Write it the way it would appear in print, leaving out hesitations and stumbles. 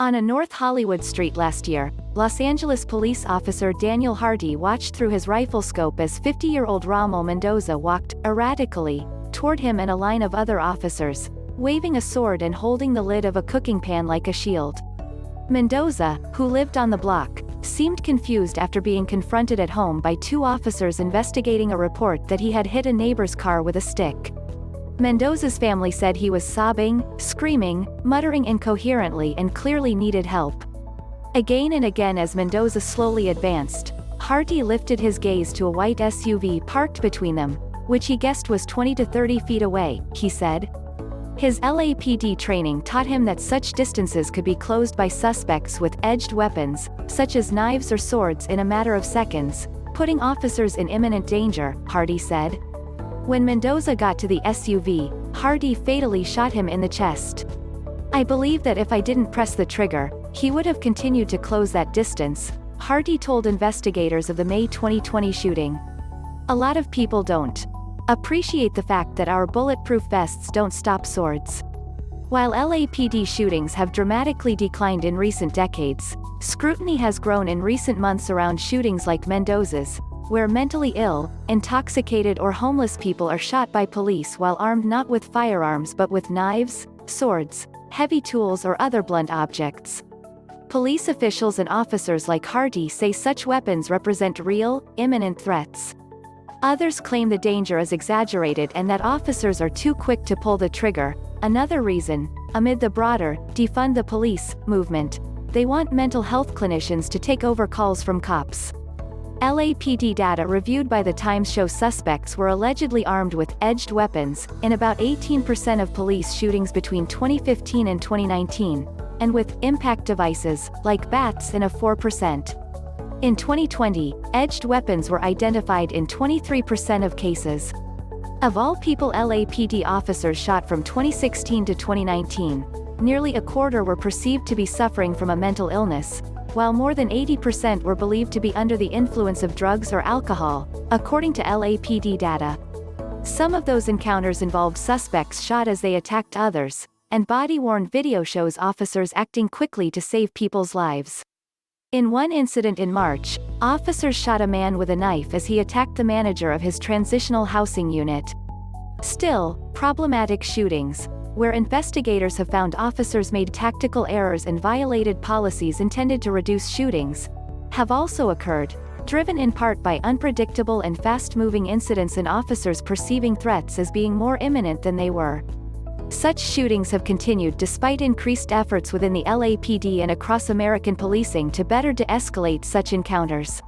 On a North Hollywood street last year, Los Angeles police officer Daniel Harty watched through his rifle scope as 50-year-old Rommel Mendoza walked, erratically, toward him and a line of other officers, waving a sword and holding the lid of a cooking pan like a shield. Mendoza, who lived on the block, seemed confused after being confronted at home by two officers investigating a report that he had hit a neighbor's car with a stick. Mendoza's family said he was sobbing, screaming, muttering incoherently and clearly needed help. Again and again as Mendoza slowly advanced, Harty lifted his gaze to a white SUV parked between them, which he guessed was 20 to 30 feet away, he said. His LAPD training taught him that such distances could be closed by suspects with edged weapons, such as knives or swords, in a matter of seconds, putting officers in imminent danger, Harty said. When Mendoza got to the SUV, Harty fatally shot him in the chest. "I believe that if I didn't press the trigger, he would have continued to close that distance," Harty told investigators of the May 2020 shooting. "A lot of people don't appreciate the fact that our bulletproof vests don't stop swords." While LAPD shootings have dramatically declined in recent decades, scrutiny has grown in recent months around shootings like Mendoza's, where mentally ill, intoxicated or homeless people are shot by police while armed not with firearms but with knives, swords, heavy tools or other blunt objects. Police officials and officers like Harty say such weapons represent real, imminent threats. Others claim the danger is exaggerated and that officers are too quick to pull the trigger. Another reason, amid the broader defund the police movement, they want mental health clinicians to take over calls from cops. LAPD data reviewed by The Times show suspects were allegedly armed with edged weapons in about 18% of police shootings between 2015 and 2019, and with impact devices, like bats, in a 4%. In 2020, edged weapons were identified in 23% of cases. Of all people LAPD officers shot from 2016 to 2019, nearly a quarter were perceived to be suffering from a mental illness, while more than 80% were believed to be under the influence of drugs or alcohol, according to LAPD data. Some of those encounters involved suspects shot as they attacked others, and body-worn video shows officers acting quickly to save people's lives. In one incident in March, officers shot a man with a knife as he attacked the manager of his transitional housing unit. Still, problematic shootings, where investigators have found officers made tactical errors and violated policies intended to reduce shootings, have also occurred, driven in part by unpredictable and fast-moving incidents and officers perceiving threats as being more imminent than they were. Such shootings have continued despite increased efforts within the LAPD and across American policing to better de-escalate such encounters.